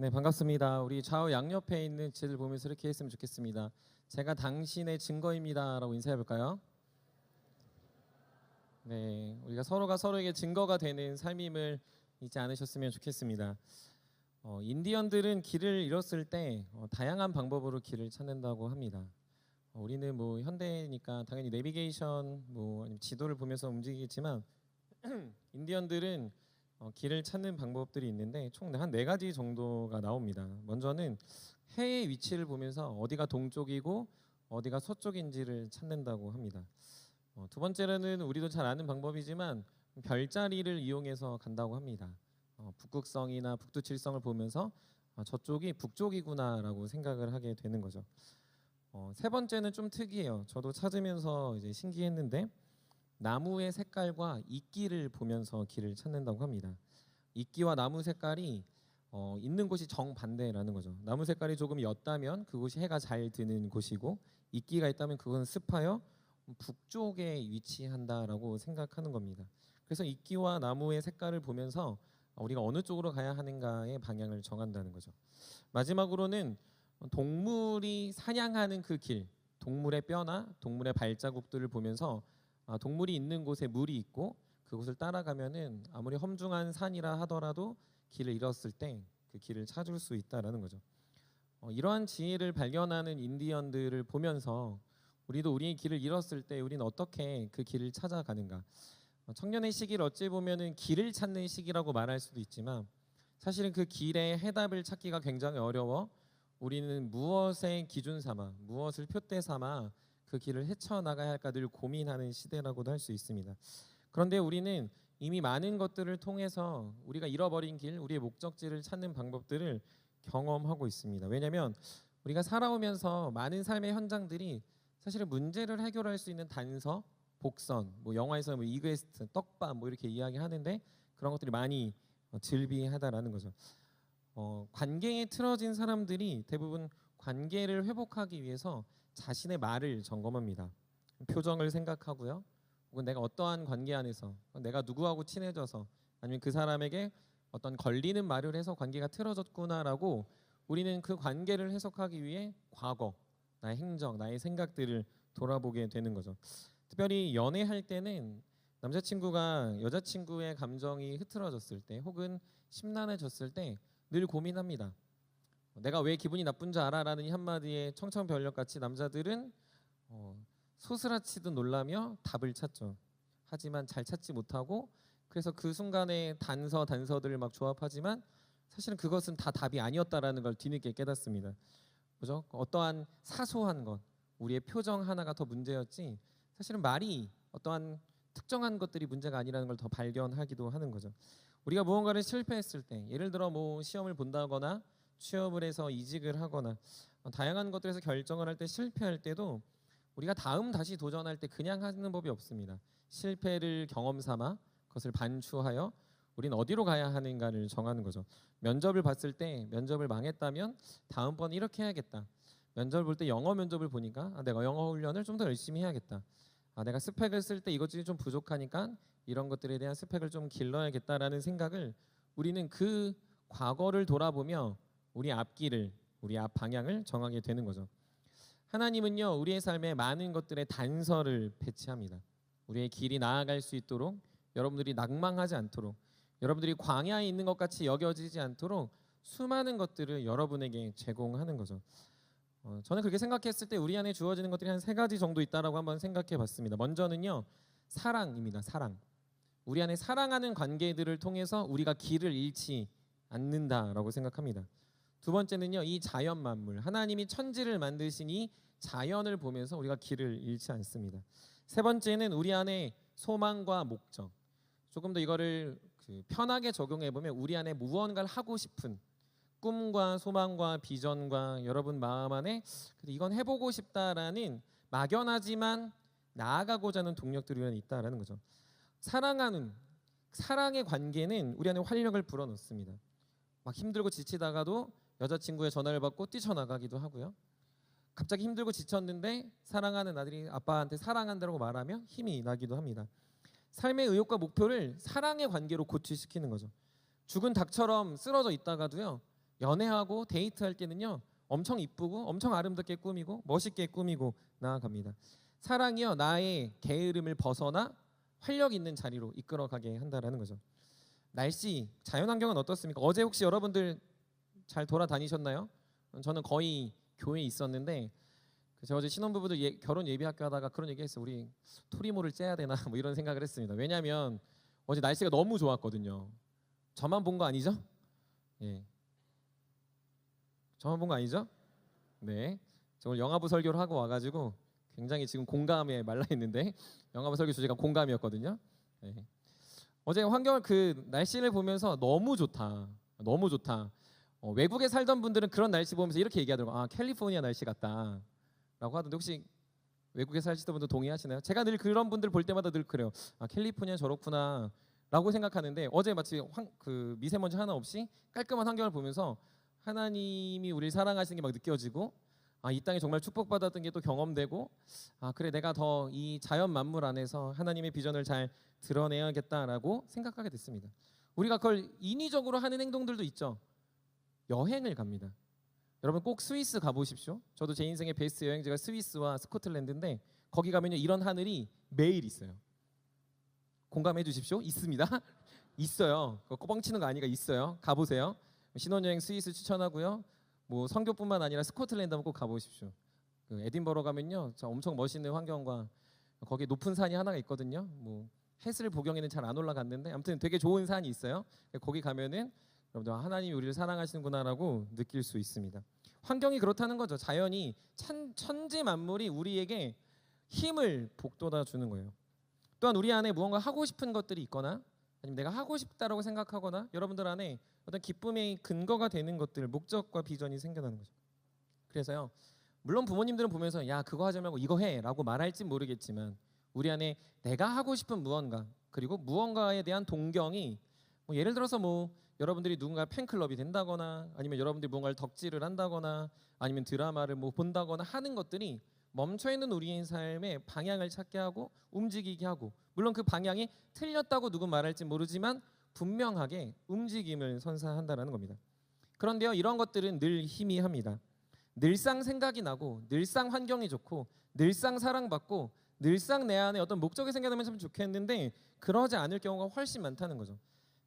네, 반갑습니다. 우리 좌우 양옆에 있는 지혜를 보면서 이렇게 했으면 좋겠습니다. 제가 당신의 증거입니다라고 인사해 볼까요? 네, 우리가 서로가 서로에게 증거가 되는 삶임을 잊지 않으셨으면 좋겠습니다. 인디언들은 길을 잃었을 때 다양한 방법으로 길을 찾는다고 합니다. 우리는 뭐 현대니까 당연히 내비게이션, 뭐 아니면 지도를 보면서 움직이겠지만 인디언들은 길을 찾는 방법들이 있는데 총 한 네 가지 정도가 나옵니다. 먼저는 해의 위치를 보면서 어디가 동쪽이고 어디가 서쪽인지를 찾는다고 합니다. 두 번째로는 우리도 잘 아는 방법이지만 별자리를 이용해서 간다고 합니다. 북극성이나 북두칠성을 보면서 저쪽이 북쪽이구나라고 생각을 하게 되는 거죠. 세 번째는 좀 특이해요. 저도 찾으면서 이제 신기했는데 나무의 색깔과 이끼를 보면서 길을 찾는다고 합니다. 이끼와 나무 색깔이 있는 곳이 정반대라는 거죠. 나무 색깔이 조금 옅다면 그곳이 해가 잘 드는 곳이고 이끼가 있다면 그건 습하여 북쪽에 위치한다라고 생각하는 겁니다. 그래서 이끼와 나무의 색깔을 보면서 우리가 어느 쪽으로 가야 하는가의 방향을 정한다는 거죠. 마지막으로는 동물이 사냥하는 그 길, 동물의 뼈나 동물의 발자국들을 보면서 동물이 있는 곳에 물이 있고 그곳을 따라가면은 아무리 험중한 산이라 하더라도 길을 잃었을 때 그 길을 찾을 수 있다라는 거죠. 이러한 지혜를 발견하는 인디언들을 보면서 우리도 우리의 길을 잃었을 때 우리는 어떻게 그 길을 찾아가는가? 청년의 시기를 어찌 보면은 길을 찾는 시기라고 말할 수도 있지만 사실은 그 길의 해답을 찾기가 굉장히 어려워 우리는 무엇의 기준 삼아 무엇을 표대 삼아 그 길을 헤쳐나가야 할까 늘 고민하는 시대라고도 할 수 있습니다. 그런데 우리는 이미 많은 것들을 통해서 우리가 잃어버린 길, 우리의 목적지를 찾는 방법들을 경험하고 있습니다. 왜냐하면 우리가 살아오면서 많은 삶의 현장들이 사실은 문제를 해결할 수 있는 단서, 복선, 뭐 영화에서 뭐 이그웨스트, 떡밥 뭐 이렇게 이야기하는데 그런 것들이 많이 즐비하다라는 거죠. 관계에 틀어진 사람들이 대부분 관계를 회복하기 위해서 자신의 말을 점검합니다. 표정을 생각하고요. 혹은 내가 어떠한 관계 안에서 내가 누구하고 친해져서 아니면 그 사람에게 어떤 걸리는 말을 해서 관계가 틀어졌구나라고 우리는 그 관계를 해석하기 위해 과거, 나의 행적, 나의 생각들을 돌아보게 되는 거죠. 특별히 연애할 때는 남자친구가 여자친구의 감정이 흐트러졌을 때 혹은 심란해졌을 때 늘 고민합니다. 내가 왜 기분이 나쁜 줄 알아라는 이 한마디에 청천벽력같이 남자들은 소스라치듯 놀라며 답을 찾죠. 하지만 잘 찾지 못하고 그래서 그 순간에 단서들을 막 조합하지만 사실은 그것은 다 답이 아니었다라는 걸 뒤늦게 깨닫습니다. 그죠? 어떠한 사소한 것, 우리의 표정 하나가 더 문제였지 사실은 말이 어떠한 특정한 것들이 문제가 아니라는 걸 더 발견하기도 하는 거죠. 우리가 무언가를 실패했을 때 예를 들어 뭐 시험을 본다거나 취업을 해서 이직을 하거나 다양한 것들에서 결정을 할 때 실패할 때도 우리가 다시 도전할 때 그냥 하는 법이 없습니다. 실패를 경험 삼아 그것을 반추하여 우리는 어디로 가야 하는가를 정하는 거죠. 면접을 봤을 때 면접을 망했다면 다음번 이렇게 해야겠다. 면접을 볼 때 영어 면접을 보니까 내가 영어 훈련을 좀 더 열심히 해야겠다. 내가 스펙을 쓸 때 이것들이 좀 부족하니까 이런 것들에 대한 스펙을 좀 길러야겠다라는 생각을 우리는 그 과거를 돌아보며 우리 앞길을 우리 앞 방향을 정하게 되는 거죠. 하나님은요 우리의 삶에 많은 것들의 단서를 배치합니다. 우리의 길이 나아갈 수 있도록 여러분들이 낭망하지 않도록 여러분들이 광야에 있는 것 같이 여겨지지 않도록 수많은 것들을 여러분에게 제공하는 거죠. 저는 그렇게 생각했을 때 우리 안에 주어지는 것들이 한 세 가지 정도 있다라고 한번 생각해 봤습니다. 먼저는요 사랑입니다. 사랑. 우리 안에 사랑하는 관계들을 통해서 우리가 길을 잃지 않는다라고 생각합니다. 두 번째는요 이 자연 만물 하나님이 천지를 만드신 이 자연을 보면서 우리가 길을 잃지 않습니다. 세 번째는 우리 안에 소망과 목적. 조금 더 이거를 편하게 적용해 보면 우리 안에 무언가를 하고 싶은 꿈과 소망과 비전과 여러분 마음 안에 이건 해보고 싶다라는 막연하지만 나아가고자 하는 동력들이 있다라는 거죠. 사랑의 관계는 우리 안에 활력을 불어넣습니다. 막 힘들고 지치다가도 여자친구의 전화를 받고 뛰쳐나가기도 하고요. 갑자기 힘들고 지쳤는데 사랑하는 아들이 아빠한테 사랑한다고 말하며 힘이 나기도 합니다. 삶의 의욕과 목표를 사랑의 관계로 고취시키는 거죠. 죽은 닭처럼 쓰러져 있다가도요 연애하고 데이트할 때는요 엄청 이쁘고 엄청 아름답게 꾸미고 멋있게 꾸미고 나아갑니다. 사랑이요 나의 게으름을 벗어나 활력 있는 자리로 이끌어가게 한다라는 거죠. 날씨, 자연환경은 어떻습니까? 어제 혹시 여러분들 잘 돌아다니셨나요? 저는 거의 교회에 있었는데 제가 어제 신혼부부들 결혼 예비학교 하다가 그런 얘기했어요. 우리 토리모를 째야 되나 뭐 이런 생각을 했습니다. 왜냐하면 어제 날씨가 너무 좋았거든요. 저만 본 거 아니죠? 예. 저만 본 거 아니죠? 네. 저 오늘 영화부 설교를 하고 와가지고 굉장히 지금 공감에 말라 있는데 영화부 설교 주제가 공감이었거든요. 네. 어제 환경을 그 날씨를 보면서 너무 좋다, 너무 좋다. 외국에 살던 분들은 그런 날씨 보면서 이렇게 얘기하더라고요. 아 캘리포니아 날씨 같다 라고 하던데 혹시 외국에 사시던 분들 동의하시나요? 제가 늘 그런 분들 볼 때마다 늘 그래요. 아 캘리포니아 저렇구나 라고 생각하는데 어제 마치 그 미세먼지 하나 없이 깔끔한 환경을 보면서 하나님이 우리를 사랑하시는 게 막 느껴지고 아 이 땅에 정말 축복받았던 게 또 경험되고 아 그래 내가 더 이 자연 만물 안에서 하나님의 비전을 잘 드러내야겠다라고 생각하게 됐습니다. 우리가 그걸 인위적으로 하는 행동들도 있죠. 여행을 갑니다. 여러분 꼭 스위스 가보십시오. 저도 제 인생의 베스트 여행지가 스위스와 스코틀랜드인데 거기 가면요 이런 하늘이 매일 있어요. 공감해 주십시오. 있습니다. 있어요. 그거 뻥치는 거 아니가 있어요. 가보세요. 신혼여행 스위스 추천하고요. 뭐 선교뿐만 아니라 스코틀랜드 한번 꼭 가보십시오. 그 에딘버러 가면요 엄청 멋있는 환경과 거기 높은 산이 하나가 있거든요. 뭐 해슬 보경에는 잘 안 올라갔는데 아무튼 되게 좋은 산이 있어요. 거기 가면은 여러분들 하나님이 우리를 사랑하시는구나라고 느낄 수 있습니다. 환경이 그렇다는 거죠. 자연이 천지 만물이 우리에게 힘을 북돋아 주는 거예요. 또한 우리 안에 무언가 하고 싶은 것들이 있거나 아니면 내가 하고 싶다라고 생각하거나 여러분들 안에 어떤 기쁨의 근거가 되는 것들, 목적과 비전이 생겨나는 거죠. 그래서요 물론 부모님들은 보면서 야 그거 하지 말고 이거 해라고 말할지 모르겠지만 우리 안에 내가 하고 싶은 무언가 그리고 무언가에 대한 동경이 뭐 예를 들어서 뭐 여러분들이 누군가 팬클럽이 된다거나 아니면 여러분들이 무언가를 덕질을 한다거나 아니면 드라마를 뭐 본다거나 하는 것들이 멈춰있는 우리의 삶의 방향을 찾게 하고 움직이게 하고 물론 그 방향이 틀렸다고 누군 말할지 모르지만 분명하게 움직임을 선사한다는 겁니다. 그런데요 이런 것들은 늘 희미합니다. 늘상 생각이 나고 늘상 환경이 좋고 늘상 사랑받고 늘상 내 안에 어떤 목적이 생겨나면 참 좋겠는데 그러지 않을 경우가 훨씬 많다는 거죠.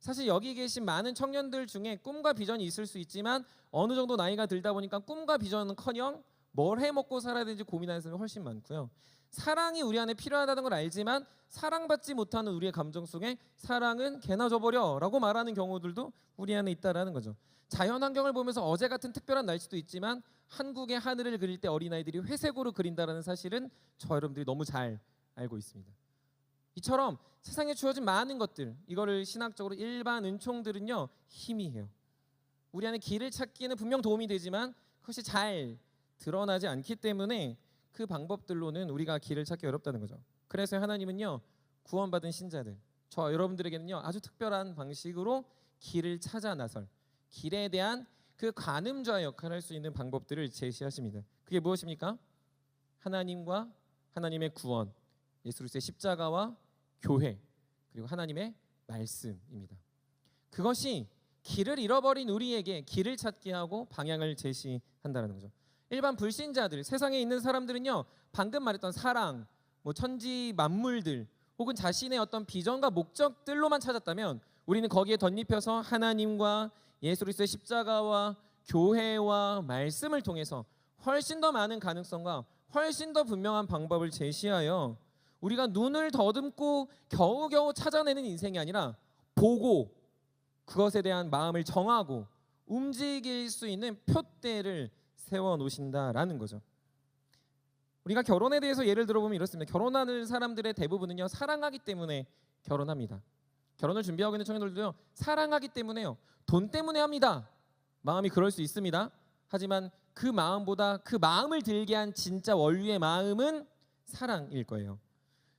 사실 여기 계신 많은 청년들 중에 꿈과 비전이 있을 수 있지만 어느 정도 나이가 들다 보니까 꿈과 비전은커녕 뭘 해먹고 살아야 되는지 고민하는 사람이 훨씬 많고요. 사랑이 우리 안에 필요하다는 걸 알지만 사랑받지 못하는 우리의 감정 속에 사랑은 개나 줘버려 라고 말하는 경우들도 우리 안에 있다는 거죠. 자연환경을 보면서 어제 같은 특별한 날씨도 있지만 한국의 하늘을 그릴 때 어린아이들이 회색으로 그린다는 사실은 저 여러분들이 너무 잘 알고 있습니다. 이처럼 세상에 주어진 많은 것들 이거를 신학적으로 일반 은총들은요 희미해요. 우리 안에 길을 찾기에는 분명 도움이 되지만 그것이 잘 드러나지 않기 때문에 그 방법들로는 우리가 길을 찾기 어렵다는 거죠. 그래서 하나님은요 구원받은 신자들 저 여러분들에게는요 아주 특별한 방식으로 길을 찾아 나설 길에 대한 그 관음자 역할을 할 수 있는 방법들을 제시하십니다. 그게 무엇입니까? 하나님과 하나님의 구원 예수 그리스도의 십자가와 교회 그리고 하나님의 말씀입니다. 그것이 길을 잃어버린 우리에게 길을 찾게 하고 방향을 제시한다는 거죠. 일반 불신자들 세상에 있는 사람들은요 방금 말했던 사랑 뭐 천지 만물들 혹은 자신의 어떤 비전과 목적들로만 찾았다면 우리는 거기에 덧입혀서 하나님과 예수 그리스도의 십자가와 교회와 말씀을 통해서 훨씬 더 많은 가능성과 훨씬 더 분명한 방법을 제시하여 우리가 눈을 더듬고 겨우겨우 찾아내는 인생이 아니라 보고 그것에 대한 마음을 정하고 움직일 수 있는 표대를 세워놓으신다라는 거죠. 우리가 결혼에 대해서 예를 들어보면 이렇습니다. 결혼하는 사람들의 대부분은요 사랑하기 때문에 결혼합니다. 결혼을 준비하고 있는 청년들도요 사랑하기 때문에요 돈 때문에 합니다. 마음이 그럴 수 있습니다. 하지만 그 마음보다 그 마음을 들게 한 진짜 원류의 마음은 사랑일 거예요.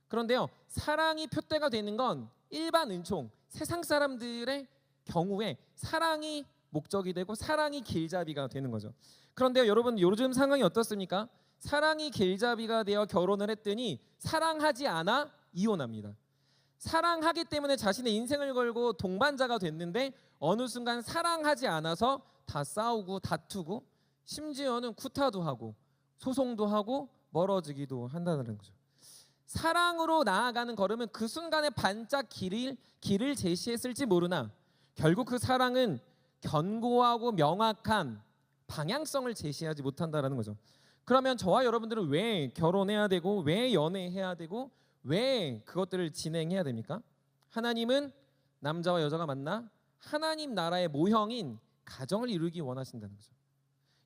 그런데요 사랑이 표대가 되는 건 일반 은총 세상 사람들의 경우에 사랑이 목적이 되고 사랑이 길잡이가 되는 거죠. 그런데요 여러분 요즘 상황이 어떻습니까? 사랑이 길잡이가 되어 결혼을 했더니 사랑하지 않아 이혼합니다. 사랑하기 때문에 자신의 인생을 걸고 동반자가 됐는데 어느 순간 사랑하지 않아서 다 싸우고 다투고 심지어는 구타도 하고 소송도 하고 멀어지기도 한다는 거죠. 사랑으로 나아가는 걸음은 그 순간에 반짝 길을 제시했을지 모르나 결국 그 사랑은 견고하고 명확한 방향성을 제시하지 못한다라는 거죠. 그러면 저와 여러분들은 왜 결혼해야 되고 왜 연애해야 되고 왜 그것들을 진행해야 됩니까? 하나님은 남자와 여자가 만나 하나님 나라의 모형인 가정을 이루기 원하신다는 거죠.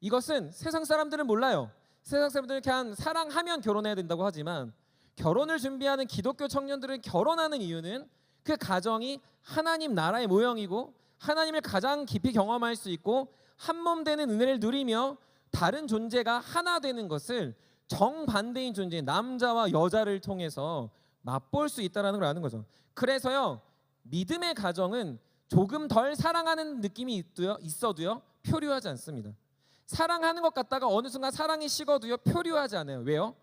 이것은 세상 사람들은 몰라요. 세상 사람들은 그냥 사랑하면 결혼해야 된다고 하지만 결혼을 준비하는 기독교 청년들은 결혼하는 이유는 그 가정이 하나님 나라의 모형이고 하나님을 가장 깊이 경험할 수 있고 한 몸 되는 은혜를 누리며 다른 존재가 하나 되는 것을 정반대인 존재 남자와 여자를 통해서 맛볼 수 있다는 걸 아는 거죠. 그래서요 믿음의 가정은 조금 덜 사랑하는 느낌이 있어도요 표류하지 않습니다. 사랑하는 것 같다가 어느 순간 사랑이 식어도요 표류하지 않아요. 왜요?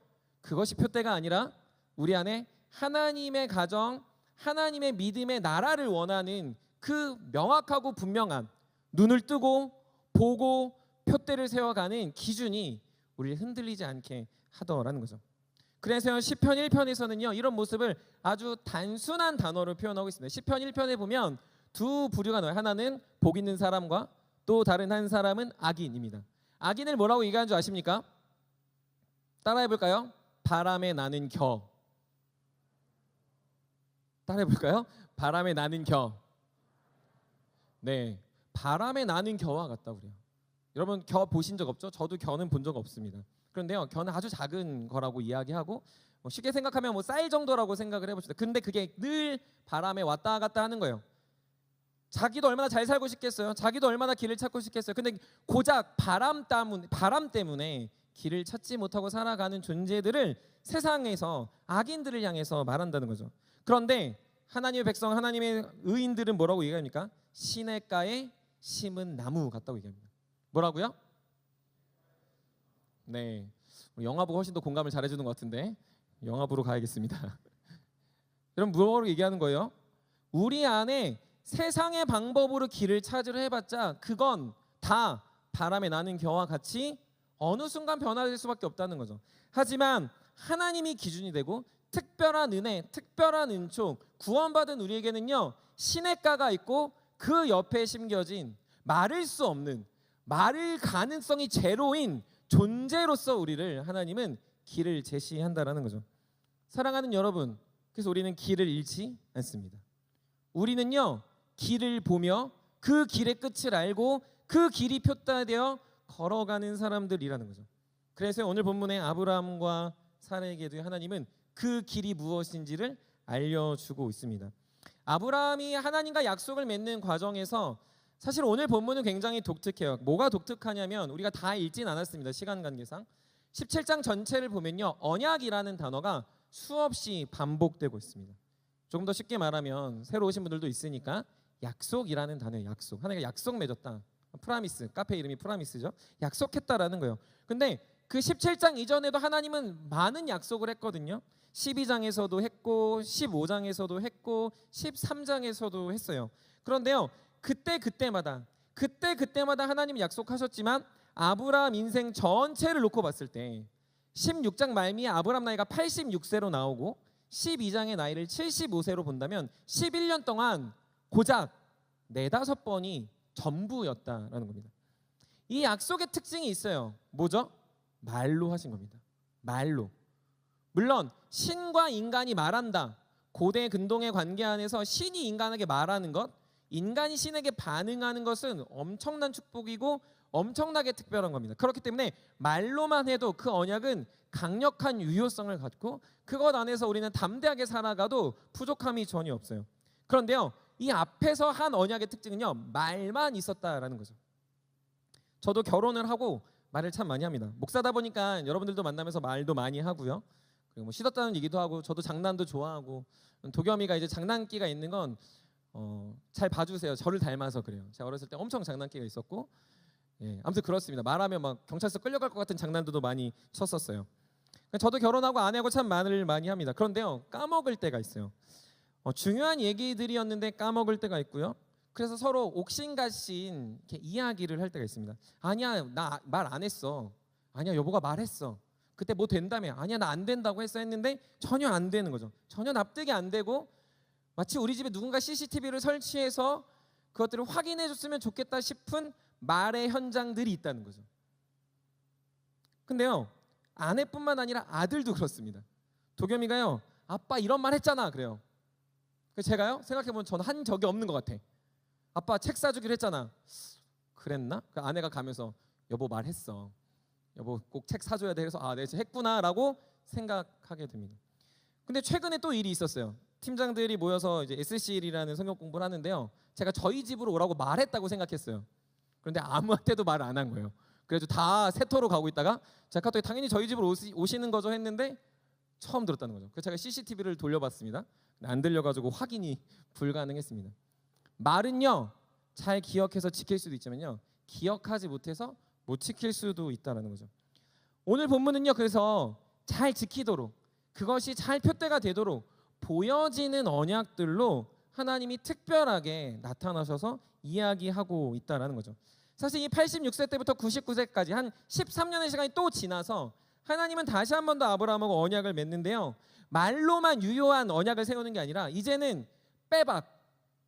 그것이 표대가 아니라 우리 안에 하나님의 가정, 하나님의 믿음의 나라를 원하는 그 명확하고 분명한 눈을 뜨고 보고 표대를 세워가는 기준이 우리를 흔들리지 않게 하더라는 거죠. 그래서 시편 1편에서는요 이런 모습을 아주 단순한 단어로 표현하고 있습니다. 시편 1편에 보면 두 부류가 나와요. 하나는 복 있는 사람과 또 다른 한 사람은 악인입니다. 악인을 뭐라고 얘기하는 줄 아십니까? 따라해 볼까요? 바람에 나는 겨. 따라해 볼까요? 바람에 나는 겨. 네, 바람에 나는 겨와 같다 그래요. 여러분 겨 보신 적 없죠? 저도 겨는 본 적 없습니다. 그런데요, 겨는 아주 작은 거라고 이야기하고 쉽게 생각하면 뭐 쌀 정도라고 생각을 해봅시다. 근데 그게 늘 바람에 왔다 갔다 하는 거예요. 자기도 얼마나 잘 살고 싶겠어요. 자기도 얼마나 길을 찾고 싶겠어요. 근데 고작 바람 때문에 길을 찾지 못하고 살아가는 존재들을 세상에서 악인들을 향해서 말한다는 거죠. 그런데 하나님의 백성, 하나님의 의인들은 뭐라고 얘기합니까? 시냇가에 심은 나무 같다고 얘기합니다. 뭐라고요? 네, 영화 보고 훨씬 더 공감을 잘해주는 것 같은데 영화 보러 가야겠습니다. 여러분 뭐라고 얘기하는 거예요? 우리 안에 세상의 방법으로 길을 찾으려 해봤자 그건 다 바람에 나는 겨와 같이 어느 순간 변화될 수밖에 없다는 거죠. 하지만 하나님이 기준이 되고 특별한 은혜, 특별한 은총, 구원받은 우리에게는요 시냇가가 있고 그 옆에 심겨진 마를 수 없는, 마를 가능성이 제로인 존재로서 우리를 하나님은 길을 제시한다라는 거죠. 사랑하는 여러분, 그래서 우리는 길을 잃지 않습니다. 우리는요 길을 보며 그 길의 끝을 알고 그 길이 표다되어 걸어가는 사람들이라는 거죠. 그래서 오늘 본문의 아브라함과 사라에게도 하나님은 그 길이 무엇인지를 알려주고 있습니다. 아브라함이 하나님과 약속을 맺는 과정에서 사실 오늘 본문은 굉장히 독특해요. 뭐가 독특하냐면 우리가 다 읽진 않았습니다. 시간 관계상 17장 전체를 보면요 언약이라는 단어가 수없이 반복되고 있습니다. 조금 더 쉽게 말하면 새로 오신 분들도 있으니까 약속이라는 단어예요. 약속. 하나님과 약속 맺었다. 프라미스. 카페 이름이 프라미스죠. 약속했다라는 거예요. 근데 그 17장 이전에도 하나님은 많은 약속을 했거든요. 12장에서도 했고 15장에서도 했고 13장에서도 했어요. 그런데요 그때마다 하나님이 약속하셨지만 아브라함 인생 전체를 놓고 봤을 때 16장 말미에 아브라함 나이가 86세로 나오고 12장의 나이를 75세로 본다면 11년 동안 고작 4-5번이 전부였다라는 겁니다. 이 약속의 특징이 있어요. 뭐죠? 말로 하신 겁니다. 말로. 물론 신과 인간이 말한다. 고대 근동의 관계 안에서 신이 인간에게 말하는 것, 인간이 신에게 반응하는 것은 엄청난 축복이고 엄청나게 특별한 겁니다. 그렇기 때문에 말로만 해도 그 언약은 강력한 유효성을 갖고 그것 안에서 우리는 담대하게 살아가도 부족함이 전혀 없어요. 그런데요 이 앞에서 한 언약의 특징은요 말만 있었다라는 거죠. 저도 결혼을 하고 말을 참 많이 합니다. 목사다 보니까 여러분들도 만나면서 말도 많이 하고요. 그리고 뭐 씻었다는 얘기도 하고 저도 장난도 좋아하고 도겸이가 이제 장난기가 있는 건 잘 봐주세요. 저를 닮아서 그래요. 제가 어렸을 때 엄청 장난기가 있었고 아무튼 그렇습니다. 말하면 막 경찰서 끌려갈 것 같은 장난도 많이 쳤었어요. 저도 결혼하고 아내하고 참 말을 많이 합니다. 그런데요 까먹을 때가 있어요. 중요한 얘기들이었는데 까먹을 때가 있고요. 그래서 서로 옥신각신 이렇게 이야기를 할 때가 있습니다. 아니야, 나 말 안 했어. 아니야, 여보가 말했어. 그때 뭐 된다며. 아니야, 나 안 된다고 했는데 전혀 안 되는 거죠. 전혀 납득이 안 되고 마치 우리 집에 누군가 CCTV를 설치해서 그것들을 확인해 줬으면 좋겠다 싶은 말의 현장들이 있다는 거죠. 근데요, 아내뿐만 아니라 아들도 그렇습니다. 도겸이가요, 아빠 이런 말 했잖아 그래요. 그래서 제가요, 생각해보면 저는 한 적이 없는 것 같아. 아빠 책 사주기로 했잖아. 그랬나? 그 아내가 가면서 여보 말했어. 여보 꼭 책 사줘야 돼. 그래서 아, 네, 했구나라고 생각하게 됩니다. 근데 최근에 또 일이 있었어요. 팀장들이 모여서 이제 SCL이라는 성경 공부를 하는데요. 제가 저희 집으로 오라고 말했다고 생각했어요. 그런데 아무한테도 말을 안 한 거예요. 그래서 다 세터로 가고 있다가 제가 카톡에 당연히 저희 집으로 오시는 거죠 했는데 처음 들었다는 거죠. 그래서 제가 CCTV를 돌려봤습니다. 안 들려가지고 확인이 불가능했습니다. 말은요, 잘 기억해서 지킬 수도 있지만요, 기억하지 못해서 못 지킬 수도 있다는 거죠. 오늘 본문은요, 그래서 잘 지키도록, 그것이 잘 표대가 되도록 보여지는 언약들로 하나님이 특별하게 나타나셔서 이야기하고 있다는 거죠. 사실 이 86세 때부터 99세까지 한 13년의 시간이 또 지나서 하나님은 다시 한 번 더 아브라함하고 언약을 맺는데요, 말로만 유효한 언약을 세우는 게 아니라 이제는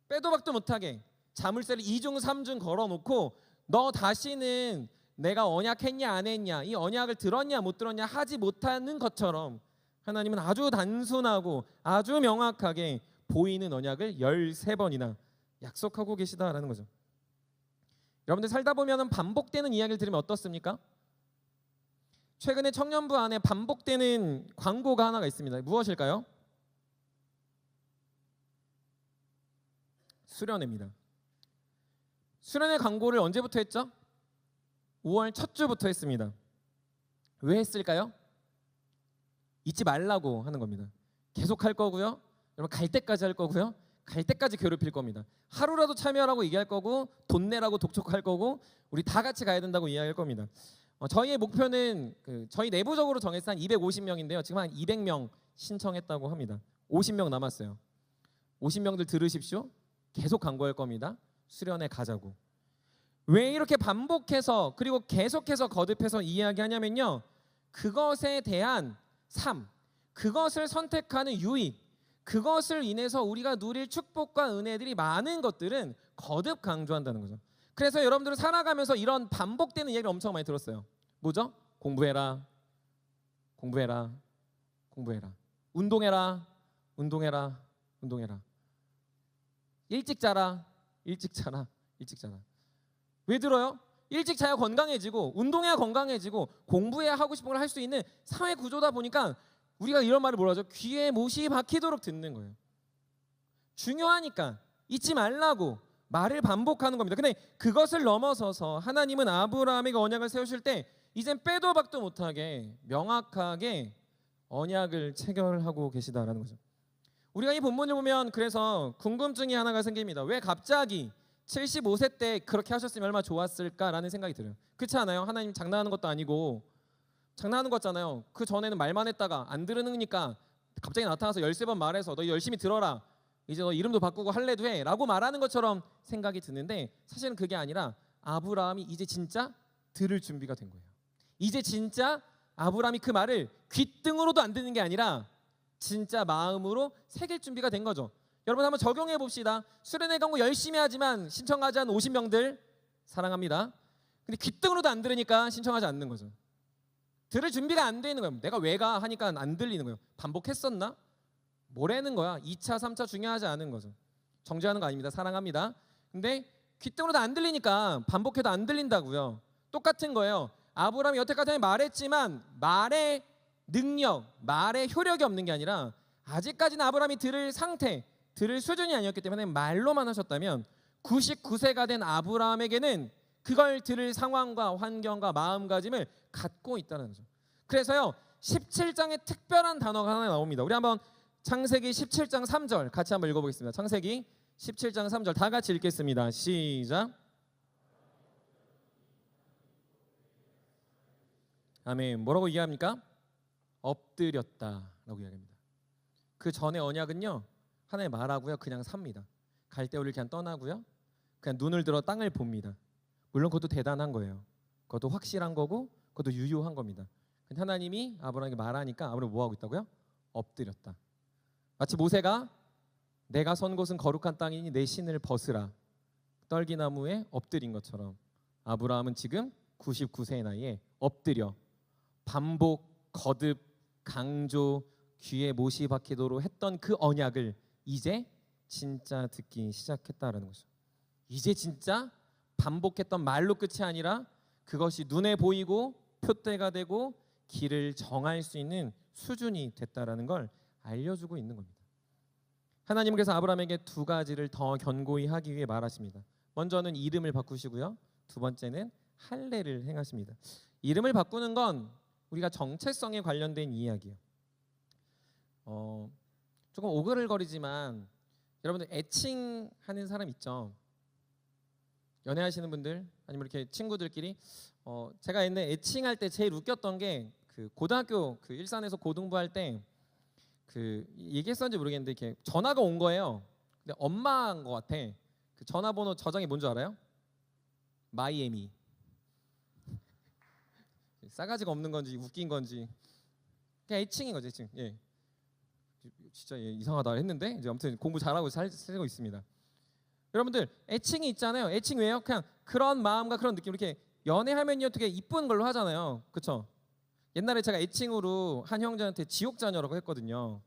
빼도 박도 못하게 자물쇠를 2중 3중 걸어놓고 너 다시는 내가 언약했냐 안 했냐, 이 언약을 들었냐 못 들었냐 하지 못하는 것처럼 하나님은 아주 단순하고 아주 명확하게 보이는 언약을 13번이나 약속하고 계시다라는 거죠. 여러분들 살다 보면 반복되는 이야기를 들으면 어떻습니까? 최근에 청년부 안에 반복되는 광고가 하나가 있습니다. 무엇일까요? 수련회입니다. 수련회 광고를 언제부터 했죠? 5월 첫 주부터 했습니다. 왜 했을까요? 잊지 말라고 하는 겁니다. 계속 할 거고요. 여러분 갈 때까지 할 거고요. 갈 때까지 괴롭힐 겁니다. 하루라도 참여하라고 얘기할 거고, 돈 내라고 독촉할 거고, 우리 다 같이 가야 된다고 이야기할 겁니다. 저희의 목표는 저희 내부적으로 정해서 한 250명인데요. 지금 한 200명 신청했다고 합니다. 50명 남았어요. 50명들 들으십시오. 계속 광고할 겁니다. 수련회 가자고. 왜 이렇게 반복해서 그리고 계속해서 거듭해서 이야기하냐면요, 그것에 대한 삶, 그것을 선택하는 유익, 그것을 인해서 우리가 누릴 축복과 은혜들이 많은 것들은 거듭 강조한다는 거죠. 그래서 여러분들은 살아가면서 이런 반복되는 얘기를 엄청 많이 들었어요. 뭐죠? 공부해라, 공부해라, 공부해라. 운동해라, 운동해라, 운동해라. 일찍 자라, 일찍 자라, 일찍 자라. 왜 들어요? 일찍 자야 건강해지고, 운동해야 건강해지고, 공부해야 하고 싶은 걸 할 수 있는 사회 구조다 보니까 우리가 이런 말을 뭐라 하죠? 귀에 못이 박히도록 듣는 거예요. 중요하니까 잊지 말라고 말을 반복하는 겁니다. 근데 그것을 넘어서서 하나님은 아브라함에게 언약을 세우실 때 이젠 빼도 박도 못하게 명확하게 언약을 체결하고 계시다라는 거죠. 우리가 이 본문을 보면 그래서 궁금증이 하나가 생깁니다. 왜 갑자기 75세 때 그렇게 하셨으면 얼마나 좋았을까라는 생각이 들어요. 그렇지 않아요? 하나님 장난하는 것도 아니고 장난하는 거잖아요. 그 전에는 말만 했다가 안 들으니까 갑자기 나타나서 13번 말해서 너 열심히 들어라, 이제 너 이름도 바꾸고 할래도 해 라고 말하는 것처럼 생각이 드는데, 사실은 그게 아니라 아브라함이 이제 진짜 들을 준비가 된 거예요. 이제 진짜 아브라함이 그 말을 귓등으로도 안 듣는 게 아니라 진짜 마음으로 새길 준비가 된 거죠. 여러분 한번 적용해 봅시다. 수련회 광고 열심히 하지만 신청하지 않은 50명들 사랑합니다. 근데 귓등으로도 안 들으니까 신청하지 않는 거죠. 들을 준비가 안 돼 있는 거예요. 내가 왜 가 하니까 안 들리는 거예요. 반복했었나? 뭐라는 거야? 2차, 3차 중요하지 않은 거죠. 정죄하는 거 아닙니다. 사랑합니다. 근데 귓등으로도 안 들리니까 반복해도 안 들린다고요. 똑같은 거예요. 아브라함이 여태까지 말했지만 말의 능력, 말의 효력이 없는 게 아니라 아직까지는 아브라함이 들을 상태, 들을 수준이 아니었기 때문에 말로만 하셨다면 99세가 된 아브라함에게는 그걸 들을 상황과 환경과 마음가짐을 갖고 있다는 거죠. 그래서요, 17장에 특별한 단어가 하나 나옵니다. 우리 한번 창세기 17장 3절 같이 한번 읽어보겠습니다. 창세기 17장 3절 다 같이 읽겠습니다. 시작. 아멘. 뭐라고 이야기합니까? 엎드렸다라고 이야기합니다. 그 전에 언약은요, 하나님 말하고요 그냥 삽니다. 갈대오를 그냥 떠나고요, 그냥 눈을 들어 땅을 봅니다. 물론 그것도 대단한 거예요. 그것도 확실한 거고 그것도 유효한 겁니다. 근데 하나님이 아브라함에게 말하니까 아브라함이 뭐 하고 있다고요? 엎드렸다. 마치 모세가 내가 선 곳은 거룩한 땅이니 내 신을 벗으라 떨기나무에 엎드린 것처럼 아브라함은 지금 99세의 나이에 엎드려 반복, 거듭, 강조, 귀에 못이 박히도록 했던 그 언약을 이제 진짜 듣기 시작했다라는 거죠. 이제 진짜 반복했던 말로 끝이 아니라 그것이 눈에 보이고 표대가 되고 길을 정할 수 있는 수준이 됐다라는 걸 알려주고 있는 겁니다. 하나님은 그래서 아브라함에게 두 가지를 더 견고히 하기 위해 말하십니다. 먼저는 이름을 바꾸시고요. 두 번째는 할례를 행하십니다. 이름을 바꾸는 건 우리가 정체성에 관련된 이야기예요. 조금 오글거리지만 여러분들 애칭하는 사람 있죠? 연애하시는 분들 아니면 이렇게 친구들끼리 제가 옛날에 애칭할 때 제일 웃겼던 게 그 고등학교 그 일산에서 고등부할 때 그 얘기했었는지 모르겠는데 이렇게 전화가 온 거예요. 근데 엄마인 것 같아. 그 전화번호 저장이 뭔 줄 알아요? 마이애미. 싸가지가 없는 건지 웃긴 건지 그냥 애칭인 거죠. 애칭. 예. 진짜 이상하다 했는데 이제 아무튼 공부 잘하고 살고 있습니다. 여러분들 애칭이 있잖아요. 애칭 왜요? 그냥 그런 마음과 그런 느낌. 이렇게 연애하면요 되게 이쁜 걸로 하잖아요. 그렇죠? 옛날에 제가 애칭으로 한 형제한테 지옥자녀라고 했거든요.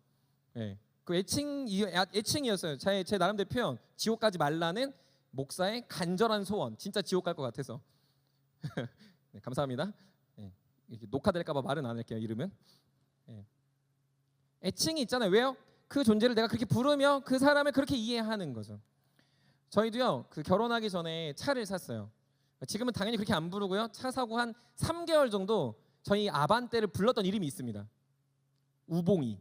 예. 그 애칭이었어요. 제 나름대로 표현. 지옥 가지 말라는 목사의 간절한 소원. 진짜 지옥 갈 것 같아서. 네, 감사합니다. 예. 녹화될까봐 말은 안 할게요. 이름은. 예. 애칭이 있잖아요. 왜요? 그 존재를 내가 그렇게 부르며 그 사람을 그렇게 이해하는 거죠. 저희도요 그 결혼하기 전에 차를 샀어요. 지금은 당연히 그렇게 안 부르고요. 차 사고 한 3개월 정도 저희 아반떼를 불렀던 이름이 있습니다. 우봉이.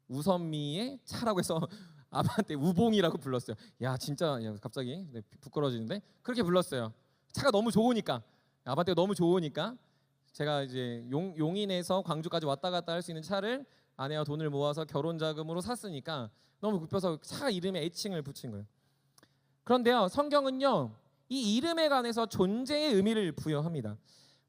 우선미의 차라고 해서 아반떼 우봉이라고 불렀어요. 야 진짜 갑자기 부끄러워지는데 그렇게 불렀어요. 차가 너무 좋으니까 아반떼가 너무 좋으니까 제가 이제 용인에서 광주까지 왔다 갔다 할 수 있는 차를 아내와 돈을 모아서 결혼 자금으로 샀으니까 너무 급해서 차 이름에 애칭을 붙인 거예요. 그런데요 성경은요 이 이름에 관해서 존재의 의미를 부여합니다.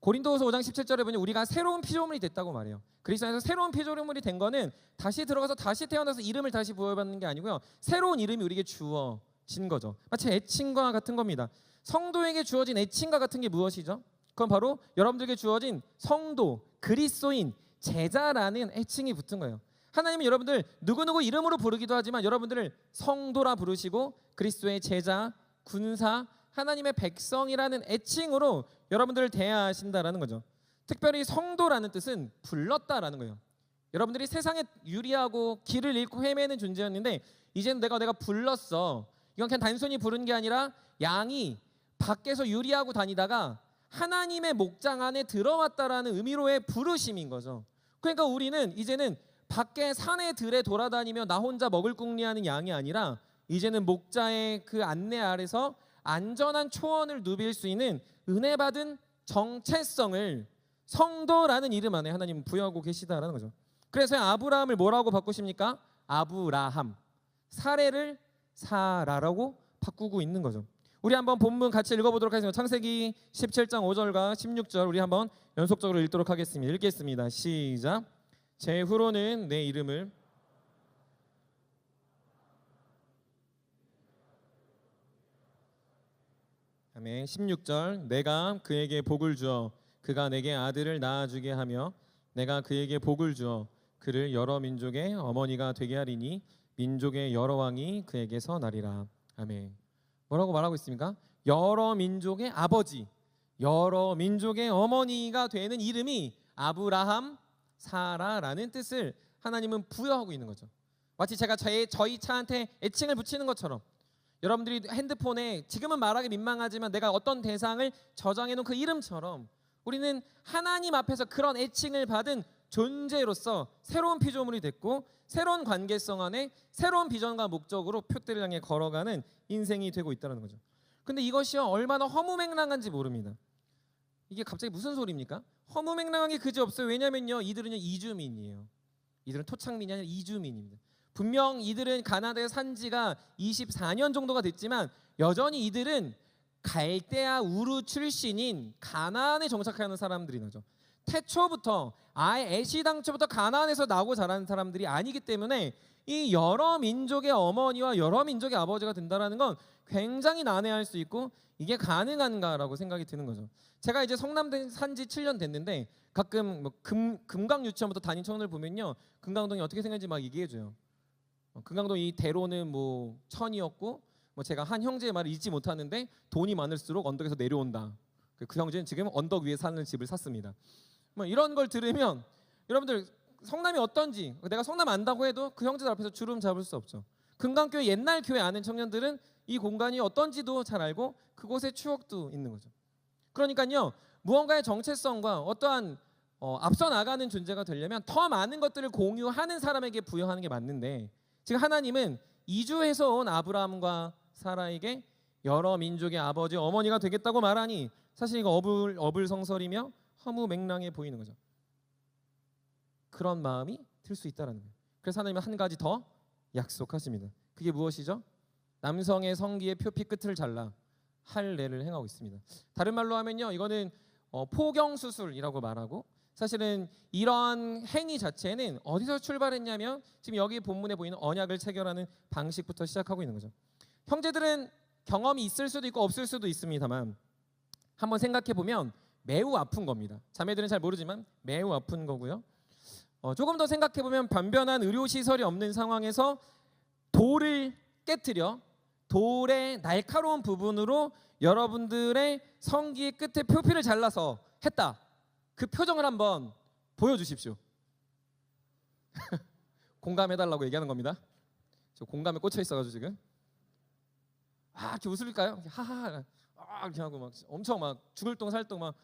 고린도후서 5장 17절에 보면 우리가 새로운 피조물이 됐다고 말해요. 그리스도 안에서 새로운 피조물이 된 거는 다시 들어가서 다시 태어나서 이름을 다시 부여받는 게 아니고요. 새로운 이름이 우리에게 주어진 거죠. 마치 애칭과 같은 겁니다. 성도에게 주어진 애칭과 같은 게 무엇이죠? 그건 바로 여러분들에게 주어진 성도, 그리스도인, 제자라는 애칭이 붙은 거예요. 하나님은 여러분들 누구누구 이름으로 부르기도 하지만 여러분들을 성도라 부르시고 그리스도의 제자, 군사, 하나님의 백성이라는 애칭으로 여러분들을 대하신다라는 거죠. 특별히 성도라는 뜻은 불렀다라는 거예요. 여러분들이 세상에 유리하고 길을 잃고 헤매는 존재였는데 이제는 내가 불렀어. 이건 그냥 단순히 부른 게 아니라 양이 밖에서 유리하고 다니다가 하나님의 목장 안에 들어왔다라는 의미로의 부르심인 거죠. 그러니까 우리는 이제는 밖에 산에 들에 돌아다니며 나 혼자 먹을 궁리하는 양이 아니라 이제는 목자의 그 안내 아래서 안전한 초원을 누빌 수 있는 은혜 받은 정체성을 성도라는 이름 안에 하나님은 부여하고 계시다라는 거죠. 그래서 아브라함을 뭐라고 바꾸십니까? 아브라함. 사례를 사라라고 바꾸고 있는 거죠. 우리 한번 본문 같이 읽어보도록 하겠습니다. 창세기 17장 5절과 16절 우리 한번 연속적으로 읽도록 하겠습니다. 읽겠습니다. 시작. 제 후로는 내 이름을 아멘. 16절 내가 그에게 복을 주어 그가 내게 아들을 낳아주게 하며 내가 그에게 복을 주어 그를 여러 민족의 어머니가 되게 하리니 민족의 여러 왕이 그에게서 나리라. 아멘. 뭐라고 말하고 있습니까? 여러 민족의 아버지, 여러 민족의 어머니가 되는 이름이 아브라함, 사라라는 뜻을 하나님은 부여하고 있는 거죠. 마치 제가 저희 차한테 애칭을 붙이는 것처럼 여러분들이 핸드폰에 지금은 말하기 민망하지만 내가 어떤 대상을 저장해 놓은 그 이름처럼 우리는 하나님 앞에서 그런 애칭을 받은 존재로서 새로운 피조물이 됐고 새로운 관계성 안에 새로운 비전과 목적으로 표대를 향해 걸어가는 인생이 되고 있다는 거죠. 근데 이것이요 얼마나 허무맹랑한지 모릅니다. 이게 갑자기 무슨 소리입니까? 허무맹랑한 게 그지 없어요. 왜냐면요 이들은요 이주민이에요. 이들은 토착민이 아니라 이주민입니다. 분명 이들은 가나안에 산 지가 24년 정도가 됐지만 여전히 이들은 갈대아 우르 출신인 가나안에 정착하는 사람들이 나죠. 태초부터 아예 애시당초부터 가나안에서 나고 자란 사람들이 아니기 때문에 이 여러 민족의 어머니와 여러 민족의 아버지가 된다라는 건 굉장히 난해할 수 있고 이게 가능한가라고 생각이 드는 거죠. 제가 이제 성남대 산지 7년 됐는데 가끔 뭐 금강 유치원부터 담임 청년을 보면요, 금강동이 어떻게 생겼는지 막 얘기해줘요. 금강동 이 대로는 뭐 천이었고 뭐 제가 한 형제의 말을 잊지 못하는데 돈이 많을수록 언덕에서 내려온다. 그 형제는 지금 언덕 위에 사는 집을 샀습니다. 뭐 이런 걸 들으면 여러분들 성남이 어떤지, 내가 성남 안다고 해도 그 형제들 앞에서 주름 잡을 수 없죠. 금강교회 옛날 교회 아는 청년들은 이 공간이 어떤지도 잘 알고 그곳의 추억도 있는 거죠. 그러니까요, 무언가의 정체성과 어떠한 앞서 나가는 존재가 되려면 더 많은 것들을 공유하는 사람에게 부여하는 게 맞는데, 지금 하나님은 이주해서 온 아브라함과 사라에게 여러 민족의 아버지 어머니가 되겠다고 말하니 사실 이거 어불성설이며 허무맹랑해 보이는 거죠. 그런 마음이 들 수 있다는 거예요. 그래서 하나님은 한 가지 더 약속하십니다. 그게 무엇이죠? 남성의 성기의 표피 끝을 잘라 할례를 행하고 있습니다. 다른 말로 하면요, 이거는 포경수술이라고 말하고, 사실은 이런 행위 자체는 어디서 출발했냐면 지금 여기 본문에 보이는 언약을 체결하는 방식부터 시작하고 있는 거죠. 형제들은 경험이 있을 수도 있고 없을 수도 있습니다만 한번 생각해 보면 매우 아픈 겁니다. 자매들은 잘 모르지만 매우 아픈 거고요. 조금 더 생각해 보면 변변한 의료 시설이 없는 상황에서 돌을 깨트려 돌의 날카로운 부분으로 여러분들의 성기의 끝에 표피를 잘라서 했다. 그 표정을 한번 보여주십시오. 공감해달라고 얘기하는 겁니다. 저 공감에 꽂혀 있어가지고 지금 이렇게 웃을까요? 하하 이렇게 하고 막 엄청 막 죽을 똥 살 똥 막